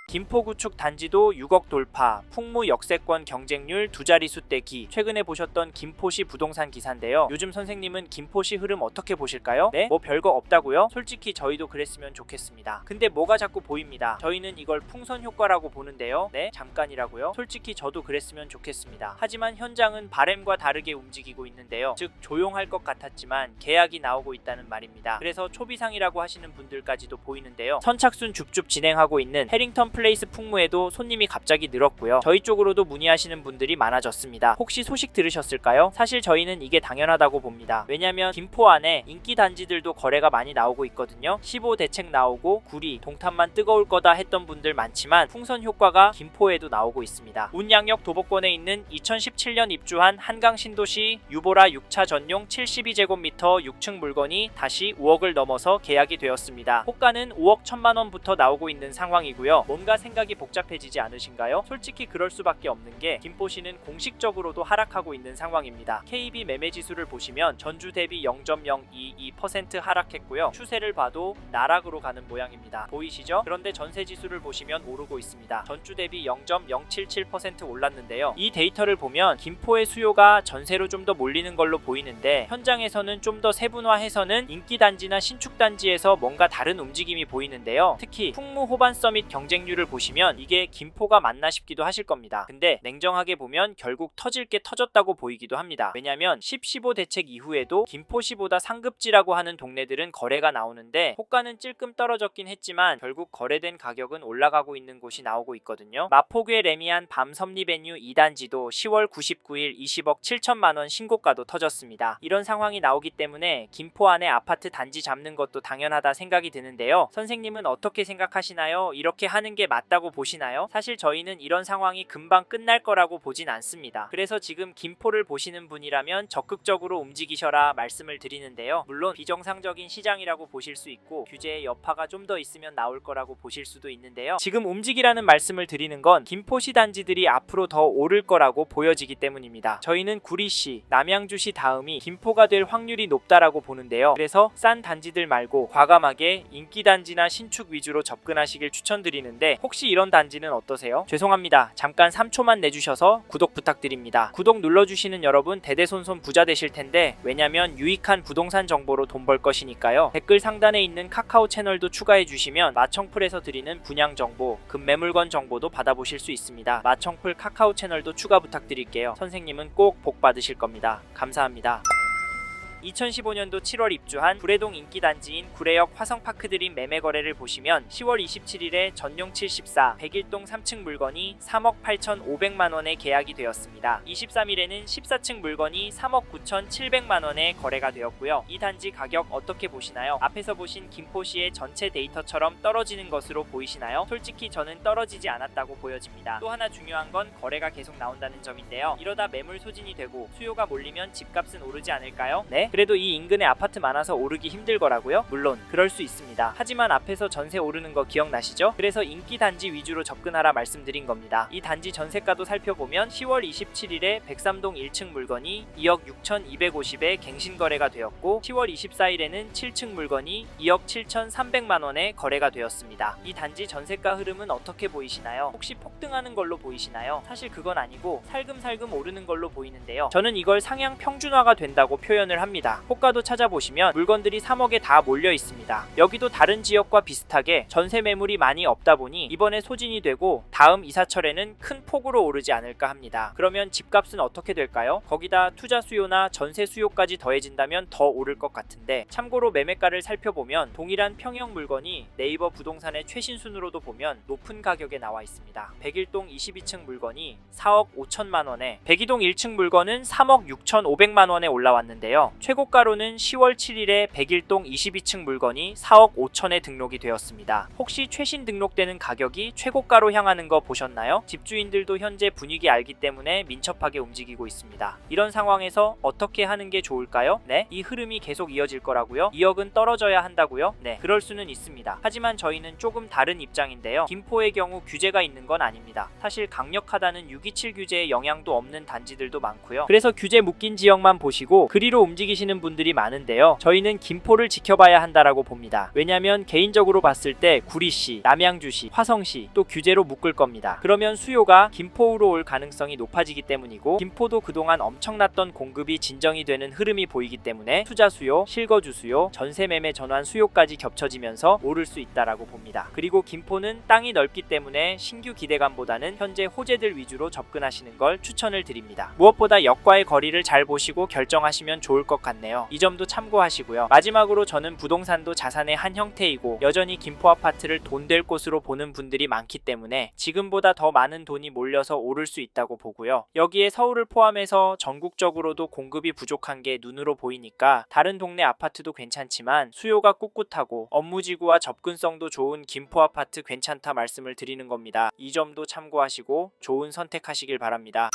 김포구축 단지도 6억 돌파, 풍무 역세권 경쟁률 두 자릿수대 기. 최근에 보셨던 김포시 부동산 기사인데요. 요즘 선생님은 김포시 흐름 어떻게 보실까요? 네? 뭐 별거 없다고요? 솔직히 저희도 그랬으면 좋겠습니다. 근데 뭐가 자꾸 보입니다. 저희는 이걸 풍선 효과라고 보는데요. 네? 잠깐이라고요? 솔직히 저도 그랬으면 좋겠습니다. 하지만 현장은 바램과 다르게 움직이고 있는데요. 즉 조용할 것 같았지만 계약이 나오고 있다는 말입니다. 그래서 초비상이라고 하시는 분들까지도 보이는데요. 선착순 줍줍 진행하고 있는 해링턴 플레이스 풍무에도 손님이 갑자기 늘었고요. 저희 쪽으로도 문의하시는 분들이 많아졌습니다. 혹시 소식 들으셨을까요? 사실 저희는 이게 당연하다고 봅니다. 왜냐면 김포 안에 인기 단지들도 거래가 많이 나오고 있거든요. 15 대책 나오고 구리, 동탄만 뜨거울 거다 했던 분들 많지만 풍선 효과가 김포에도 나오고 있습니다. 운양역 도보권에 있는 2017년 입주한 한강 신도시 유보라 6차 전용 72제곱미터 6층 물건이 다시 5억을 넘어서 계약이 되었습니다. 호가는 5억 1천만 원부터 나오고 있는 상황이고요. 뭔가 생각이 복잡해지지 않으신가요? 솔직히 그럴 수밖에 없는 게 김포시는 공식적으로도 하락하고 있는 상황입니다. KB 매매 지수를 보시면 전주 대비 0.022% 하락했고요. 추세를 봐도 나락으로 가는 모양입니다. 보이시죠? 그런데 전세 지수를 보시면 오르고 있습니다. 전주 대비 0.077% 올랐는데요. 이 데이터를 보면 김포의 수요가 전세로 좀 더 몰리는 걸로 보이는데 현장에서는 좀 더 세분화해서는 인기 단지나 신축 단지에서 뭔가 다른 움직임이 보이는데요. 특히 풍무 호반 서밋 경쟁률을 보시면 이게 김포가 맞나 싶기도 하실 겁니다. 근데 냉정하게 보면 결국 터질 게 터졌다고 보이기도 합니다. 왜냐면 10-15 대책 이후에도 김포시보다 상급지라고 하는 동네들은 거래가 나오는데 호가는 찔끔 떨어졌긴 했지만 결국 거래된 가격은 올라가고 있는 곳이 나오고 있거든요. 마포구의 레미안 밤섬리베뉴 2단지도 10월 99일 20억 7천만 원 신고가도 터졌습니다. 이런 상황이 나오기 때문에 김포 안에 아파트 단지 잡는 것도 당연하다 생각이 드는데요. 선생님은 어떻게 생각하시나요? 이렇게 하는 게 맞다고 보시나요? 사실 저희는 이런 상황이 금방 끝날 거라고 보진 않습니다. 그래서 지금 김포를 보시는 분이라면 적극적으로 움직이셔라 말씀을 드리는데요. 물론 비정상적인 시장이라고 보실 수 있고 규제의 여파가 좀 더 있으면 나올 거라고 보실 수도 있는데요. 지금 움직이라는 말씀을 드리는 건 김포시 단지들이 앞으로 더 오를 거라고 보여지기 때문입니다. 저희는 구리시, 남양주시 다음이 김포가 될 확률이 높다라고 보는데요. 그래서 싼 단지들 말고 과감하게 인기 단지나 신축 위주로 접근하시길 추천드리는데 혹시 이런 단지는 어떠세요? 죄송합니다. 잠깐 3초만 내주셔서 구독 부탁드립니다. 구독 눌러주시는 여러분 대대손손 부자 되실 텐데 왜냐면 유익한 부동산 정보로 돈 벌 것이니까요. 댓글 상단에 있는 카카오 채널도 추가해 주시면 마청풀에서 드리는 분양 정보, 급매물건 정보도 받아보실 수 있습니다. 마청풀 카카오 채널도 추가 부탁드릴게요. 선생님은 꼭 복 받으실 겁니다. 감사합니다. 2015년도 7월 입주한 구례동 인기단지인 구례역 화성파크드림 매매 거래를 보시면 10월 27일에 전용 74, 101동 3층 물건이 3억 8,500만원에 계약이 되었습니다. 23일에는 14층 물건이 3억 9,700만원에 거래가 되었고요. 이 단지 가격 어떻게 보시나요? 앞에서 보신 김포시의 전체 데이터처럼 떨어지는 것으로 보이시나요? 솔직히 저는 떨어지지 않았다고 보여집니다. 또 하나 중요한 건 거래가 계속 나온다는 점인데요. 이러다 매물 소진이 되고 수요가 몰리면 집값은 오르지 않을까요? 네? 그래도 이 인근에 아파트 많아서 오르기 힘들 거라고요? 물론 그럴 수 있습니다. 하지만 앞에서 전세 오르는 거 기억나시죠? 그래서 인기 단지 위주로 접근하라 말씀드린 겁니다. 이 단지 전세가도 살펴보면 10월 27일에 103동 1층 물건이 2억 6,250에 갱신 거래가 되었고 10월 24일에는 7층 물건이 2억 7,300만원에 거래가 되었습니다. 이 단지 전세가 흐름은 어떻게 보이시나요? 혹시 폭등하는 걸로 보이시나요? 사실 그건 아니고 살금살금 오르는 걸로 보이는데요. 저는 이걸 상향 평준화가 된다고 표현을 합니다. 호가도 찾아보시면 물건들이 3억에 다 몰려 있습니다. 여기도 다른 지역과 비슷하게 전세 매물이 많이 없다 보니 이번에 소진이 되고 다음 이사철에는 큰 폭으로 오르지 않을까 합니다. 그러면 집값은 어떻게 될까요? 거기다 투자 수요나 전세 수요까지 더해진다면 더 오를 것 같은데 참고로 매매가를 살펴보면 동일한 평형 물건이 네이버 부동산의 최신 순으로도 보면 높은 가격에 나와 있습니다. 101동 22층 물건이 4억 5천만원에 102동 1층 물건은 3억 6,500만원에 올라왔는데요. 최고가로는 10월 7일에 101동 22층 물건이 4억 5천에 등록이 되었습니다. 혹시 최신 등록되는 가격이 최고가로 향하는 거 보셨나요? 집주인들도 현재 분위기 알기 때문에 민첩하게 움직이고 있습니다. 이런 상황에서 어떻게 하는 게 좋을까요? 네? 이 흐름이 계속 이어질 거라고요? 2억은 떨어져야 한다고요? 네, 그럴 수는 있습니다. 하지만 저희는 조금 다른 입장인데요. 김포의 경우 규제가 있는 건 아닙니다. 사실 강력하다는 627 규제의 영향도 없는 단지들도 많고요. 그래서 규제 묶인 지역만 보시고 그리로 움직이시면 느끼시는 분들이 많은데요. 저희는 김포를 지켜봐야 한다라고 봅니다. 왜냐면 개인적으로 봤을 때 구리시, 남양주시, 화성시 또 규제로 묶을 겁니다. 그러면 수요가 김포로 올 가능성이 높아지기 때문이고, 김포도 그동안 엄청났던 공급이 진정이 되는 흐름이 보이기 때문에 투자 수요, 실거주 수요, 전세 매매 전환 수요까지 겹쳐지면서 오를 수 있다라고 봅니다. 그리고 김포는 땅이 넓기 때문에 신규 기대감보다는 현재 호재들 위주로 접근하시는 걸 추천을 드립니다. 무엇보다 역과의 거리를 잘 보시고 결정하시면 좋을 것 같네요. 이 점도 참고하시고요. 마지막으로 저는 부동산도 자산의 한 형태이고 여전히 김포 아파트를 돈 될 곳으로 보는 분들이 많기 때문에 지금보다 더 많은 돈이 몰려서 오를 수 있다고 보고요. 여기에 서울을 포함해서 전국적으로도 공급이 부족한 게 눈으로 보이니까 다른 동네 아파트도 괜찮지만 수요가 꿋꿋하고 업무지구와 접근성도 좋은 김포 아파트 괜찮다 말씀을 드리는 겁니다. 이 점도 참고하시고 좋은 선택하시길 바랍니다.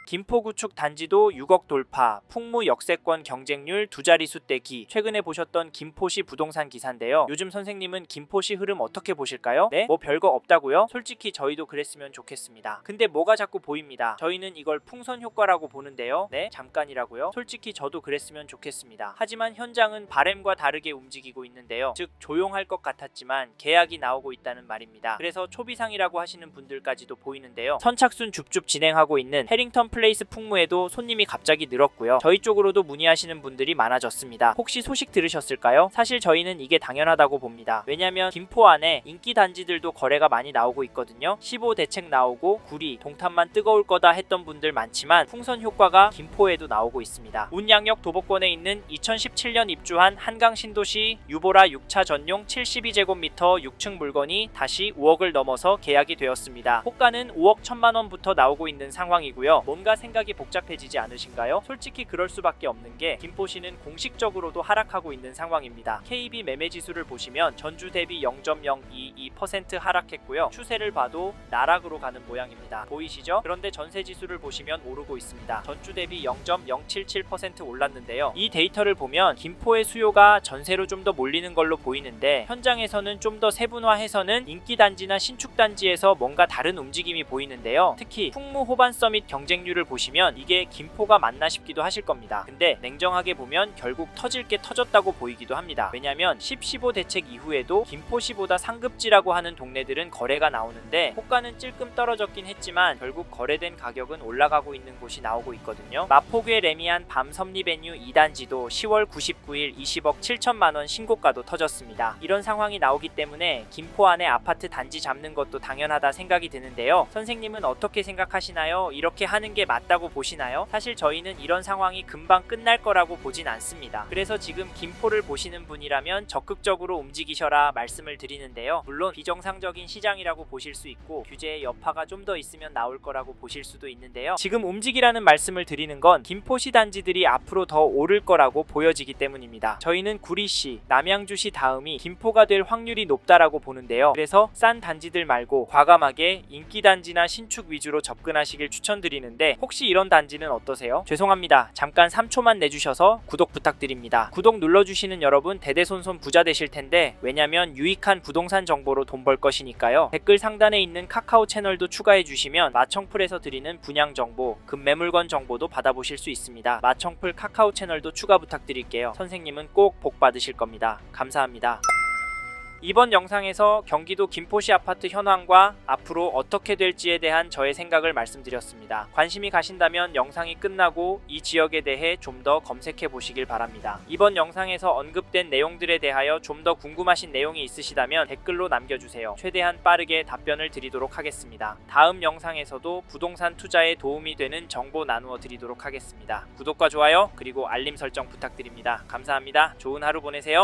김포구축 단지도 6억 돌파, 풍무 역세권 경쟁률 두 자릿수 떼기. 최근에 보셨던 김포시 부동산 기사인데요. 요즘 선생님은 김포시 흐름 어떻게 보실까요? 네? 뭐 별거 없다고요? 솔직히 저희도 그랬으면 좋겠습니다. 근데 뭐가 자꾸 보입니다. 저희는 이걸 풍선 효과라고 보는데요. 네? 잠깐이라고요? 솔직히 저도 그랬으면 좋겠습니다. 하지만 현장은 바램과 다르게 움직이고 있는데요. 즉 조용할 것 같았지만 계약이 나오고 있다는 말입니다. 그래서 초비상이라고 하시는 분들까지도 보이는데요. 선착순 줍줍 진행하고 있는 해링턴 플레이스 풍무에도 손님이 갑자기 늘었고요. 저희 쪽으로도 문의하시는 분들이 많아졌습니다. 혹시 소식 들으셨을까요? 사실 저희는 이게 당연하다고 봅니다. 왜냐면 김포 안에 인기 단지들도 거래가 많이 나오고 있거든요. 15 대책 나오고 구리, 동탄만 뜨거울 거다 했던 분들 많지만 풍선 효과가 김포에도 나오고 있습니다. 운양역 도보권에 있는 2017년 입주한 한강 신도시 유보라 6차 전용 72제곱미터 6층 물건이 다시 5억을 넘어서 계약이 되었습니다. 호가는 5억 1천만 원부터 나오고 있는 상황이고요. 뭔가 생각이 복잡해지지 않으신가요? 솔직히 그럴 수밖에 없는 게 김포시는 공식적으로도 하락하고 있는 상황입니다. KB 매매 지수를 보시면 전주 대비 0.022% 하락했고요. 추세를 봐도 나락으로 가는 모양입니다. 보이시죠? 그런데 전세 지수를 보시면 오르고 있습니다. 전주 대비 0.077% 올랐는데요. 이 데이터를 보면 김포의 수요가 전세로 좀 더 몰리는 걸로 보이는데 현장에서는 좀 더 세분화해서는 인기 단지나 신축 단지에서 뭔가 다른 움직임이 보이는데요. 특히 풍무 호반 서밋 경쟁률을 보시면 이게 김포가 맞나 싶기도 하실 겁니다. 근데 냉정하게 보면 결국 터질 게 터졌다고 보이기도 합니다. 왜냐면 10-15 대책 이후에도 김포시보다 상급지라고 하는 동네들은 거래가 나오는데 호가는 찔끔 떨어졌긴 했지만 결국 거래된 가격은 올라가고 있는 곳이 나오고 있거든요. 마포구의 레미안 밤섬리베뉴 2단지도 10월 99일 20억 7천만 원 신고가도 터졌습니다. 이런 상황이 나오기 때문에 김포 안에 아파트 단지 잡는 것도 당연하다 생각이 드는데요. 선생님은 어떻게 생각하시나요? 이렇게 하는 게 맞다고 보시나요? 사실 저희는 이런 상황이 금방 끝날 거라고 보진 않습니다. 그래서 지금 김포를 보시는 분이라면 적극적으로 움직이셔라 말씀을 드리는데요. 물론 비정상적인 시장이라고 보실 수 있고 규제의 여파가 좀 더 있으면 나올 거라고 보실 수도 있는데요. 지금 움직이라는 말씀을 드리는 건 김포시 단지들이 앞으로 더 오를 거라고 보여지기 때문입니다. 저희는 구리시, 남양주시 다음이 김포가 될 확률이 높다라고 보는데요. 그래서 싼 단지들 말고 과감하게 인기 단지나 신축 위주로 접근하시길 추천드리는데 혹시 이런 단지는 어떠세요? 죄송합니다. 잠깐 3초만 내주셔서 구독 부탁드립니다. 구독 눌러주시는 여러분 대대손손 부자 되실 텐데 왜냐면 유익한 부동산 정보로 돈 벌 것이니까요. 댓글 상단에 있는 카카오 채널도 추가해 주시면 마청풀에서 드리는 분양 정보, 급매물건 정보도 받아보실 수 있습니다. 마청풀 카카오 채널도 추가 부탁드릴게요. 선생님은 꼭 복 받으실 겁니다. 감사합니다. 이번 영상에서 경기도 김포시 아파트 현황과 앞으로 어떻게 될지에 대한 저의 생각을 말씀드렸습니다. 관심이 가신다면 영상이 끝나고 이 지역에 대해 좀 더 검색해 보시길 바랍니다. 이번 영상에서 언급된 내용들에 대하여 좀 더 궁금하신 내용이 있으시다면 댓글로 남겨주세요. 최대한 빠르게 답변을 드리도록 하겠습니다. 다음 영상에서도 부동산 투자에 도움이 되는 정보 나누어 드리도록 하겠습니다. 구독과 좋아요 그리고 알림 설정 부탁드립니다. 감사합니다. 좋은 하루 보내세요.